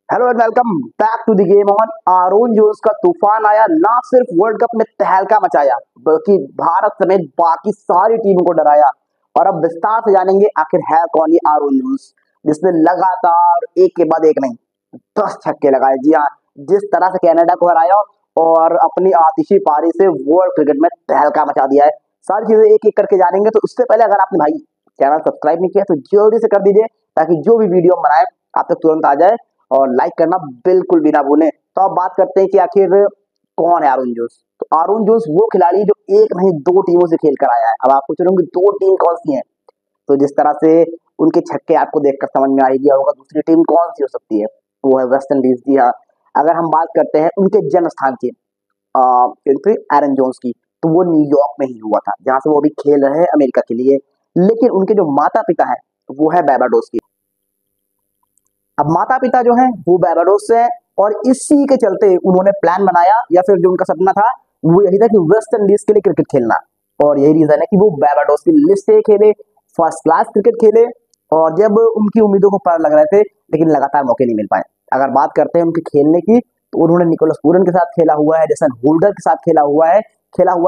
Hello and welcome back to the game on. Aaron जोस का तूफान आया, ना सिर्फ वर्ल्ड कप में तहलका मचाया बल्कि भारत समेत बाकी सारी टीमों को डराया। और अब विस्तार से जानेंगे आखिर है कौन ये आरोन जोस, जिसने लगातार एक के बाद एक नहीं 10 छक्के लगाए। जी हाँ, जिस तरह से कनाडा को हराया और अपनी आतिशी पारी से वर्ल्ड क्रिकेट में तहलका मचा दिया है। सारी चीजें एक एक करके जानेंगे। तो उससे पहले अगर आपने भाई चैनल सब्सक्राइब नहीं किया तो जल्दी से कर दीजिए, ताकि जो भी वीडियो हम बनाए आप तक तुरंत आ जाए। और लाइक करना बिल्कुल भी ना भूलें। तो अब बात करते हैं कि आखिर कौन है आरोन जोस। तो आरोन जोस वो खिलाड़ी जो एक नहीं दो टीमों से खेल कर आया है। अब आप पूछ रहे होंगे दो टीम कौन सी है, तो जिस तरह से उनके छक्के आपको देखकर समझ में आ ही गया होगा दूसरी टीम कौन सी हो सकती है। वो है वेस्ट इंडीज। जी हाँ, अगर हम बात करते हैं उनके जन्म स्थान की एरन जोन्स की, तो वो न्यूयॉर्क में ही हुआ था, जहां से वो अभी खेल रहे हैं अमेरिका के लिए। लेकिन उनके जो माता पिता है वो है बारबाडोस की। अब माता पिता जो हैं वो बारबाडोस से हैं, और इसी के चलते उन्होंने प्लान बनाया, या फिर जो उनका सपना था वो यही था कि वेस्ट इंडीज के लिए क्रिकेट खेलना। और यही रीजन है कि वो बारबाडोस की लिस्ट से खेले, फर्स्ट क्लास क्रिकेट खेले। और जब उनकी उम्मीदों को पार लग रहे थे, लेकिन लगातार मौके नहीं मिल पाए। अगर बात करते हैं उनके खेलने की, तो उन्होंने निकोलस पूरन के साथ खेला हुआ है, जेसन होल्डर के साथ खेला हुआ है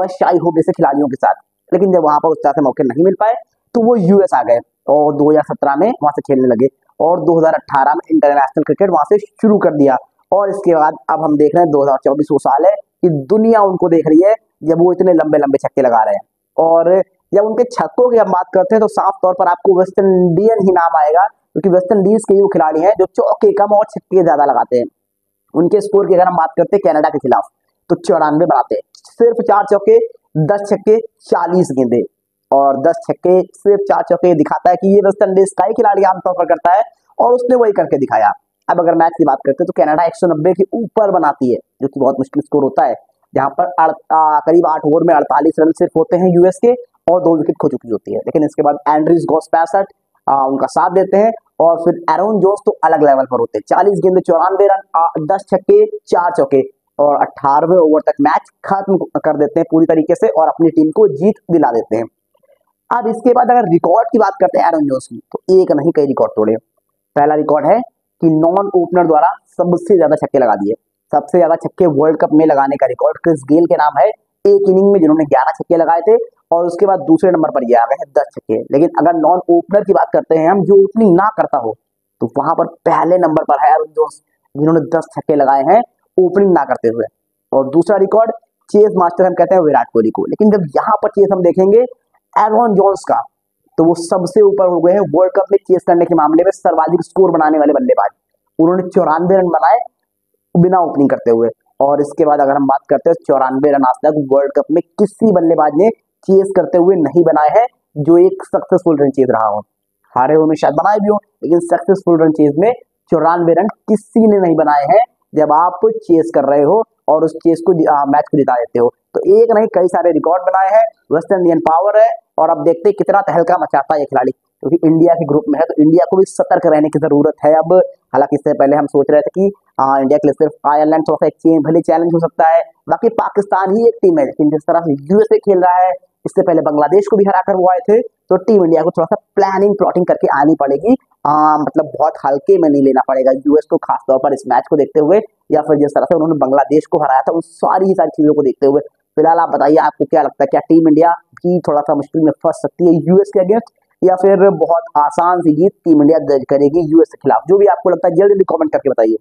शाई होप जैसे खिलाड़ियों के साथ। लेकिन जब वहां पर उस तरह से मौके नहीं मिल पाए, तो वो यूएस आ गए और 2017 में वहां से खेलने लगे। और 2018 में इंटरनेशनल क्रिकेट वहां से शुरू कर दिया। और इसके बाद अब हम देख रहे हैं 2024 वो साल है कि दुनिया उनको देख रही है, जब वो इतने लंबे लंबे छक्के लगा रहे हैं। और जब उनके छक्कों की हम बात करते हैं, तो साफ तौर पर आपको वेस्ट इंडियन ही नाम आएगा, क्योंकि वेस्ट इंडीज के वो खिलाड़ी हैं जो चौके कम और छक्के ज्यादा लगाते हैं। उनके स्कोर की अगर हम बात करते हैं कनाडा के खिलाफ, तो 94 बनाते हैं। सिर्फ 4 चौके, 10 छक्के, 40 गेंदे। और 10 छक्के सिर्फ 4 चौके दिखाता है कि ये वेस्ट इंडीज का ही खिलाड़ी आमतौर पर करता है, और उसने वही करके दिखाया। अब अगर मैच की बात करते हैं, तो कनाडा 190 के ऊपर बनाती है, जो कि बहुत मुश्किल स्कोर होता है। जहां पर करीब 8 ओवर में 48 रन सिर्फ होते हैं यूएस के, और 2 विकेट खो चुकी होती है। लेकिन इसके बाद एंड्रिस गॉस 65 उनका साथ देते हैं। और फिर एरोन जोस तो अलग लेवल पर होते हैं, 40 गेंदे 94 रन, 10 छक्के 4 चौके, और 18वें ओवर तक मैच खत्म कर देते हैं पूरी तरीके से, और अपनी टीम को जीत दिला देते हैं। अब इसके बाद अगर रिकॉर्ड की बात करते हैं एरोन जोस की, तो एक नहीं कई रिकॉर्ड तोड़े। पहला रिकॉर्ड है कि नॉन ओपनर द्वारा सबसे ज्यादा छक्के लगा दिए। सबसे ज्यादा छक्के वर्ल्ड कप में लगाने का रिकॉर्ड क्रिस गेल के नाम है, एक इनिंग में जिन्होंने 11 छक्के लगाए थे। और उसके बाद दूसरे नंबर पर ये आ गए हैं 10 छक्के। लेकिन अगर नॉन ओपनर की बात करते हैं हम, जो ओपनिंग ना करता हो, तो वहां पर पहले नंबर पर है एरोन जोस, जिन्होंने 10 छक्के लगाए हैं ओपनिंग ना करते हुए। और दूसरा रिकॉर्ड चेस मास्टर हम कहते हैं विराट कोहली को। लेकिन जब यहाँ पर चेस हम देखेंगे एरोन जोस का, तो वो सबसे ऊपर हो गए हैं वर्ल्ड कप में चेस करने के मामले में सर्वाधिक स्कोर बनाने वाले बल्लेबाज। उन्होंने 94 रन बनाए बिना ओपनिंग करते हुए। और इसके बाद अगर हम बात करते हैं 94 रन आज तक वर्ल्ड कप में किसी बल्लेबाज ने चेस करते हुए नहीं बनाए हैं, जो एक सक्सेसफुल रन चेज रहा हो। हारे हुए में शायद बनाए भी हो, लेकिन सक्सेसफुल रन चेज में 94 रन किसी ने नहीं बनाए हैं, जब आप चेस कर रहे हो और उस चेस को मैच को जिता देते हो। तो एक नहीं कई सारे रिकॉर्ड बनाए हैं, वेस्ट इंडियन पावर है। और अब देखते हैं कितना तहलका मचाता है ये खिलाड़ी, क्योंकि इंडिया के ग्रुप में है, तो इंडिया को भी सतर्क रहने की जरूरत है अब। हालांकि इससे पहले हम सोच रहे थे कि इंडिया के लिए सिर्फ आयरलैंड थोड़ा सा एक भले चैलेंज हो सकता है, बाकी पाकिस्तान ही एक टीम है। लेकिन जिस तरह से यूएसए खेल रहा है, इससे पहले बांग्लादेश को भी हराकर वो आए थे, तो टीम इंडिया को थोड़ा सा प्लानिंग प्लॉटिंग करके आनी पड़ेगी। मतलब बहुत हल्के में नहीं लेना पड़ेगा यूएस को, खासतौर पर इस मैच को देखते हुए, या फिर जिस तरह से उन्होंने बांग्लादेश को हराया था, उन सारी चीजों को देखते हुए। फिलहाल आप बताइए, आपको क्या लगता है, क्या टीम इंडिया भी थोड़ा सा मुश्किल में फंस सकती है यूएस के अगेंस्ट, या फिर बहुत आसान सी जीत टीम इंडिया दर्ज करेगी यूएस के खिलाफ? जो भी आपको लगता है जल्दी कमेंट करके बताइए।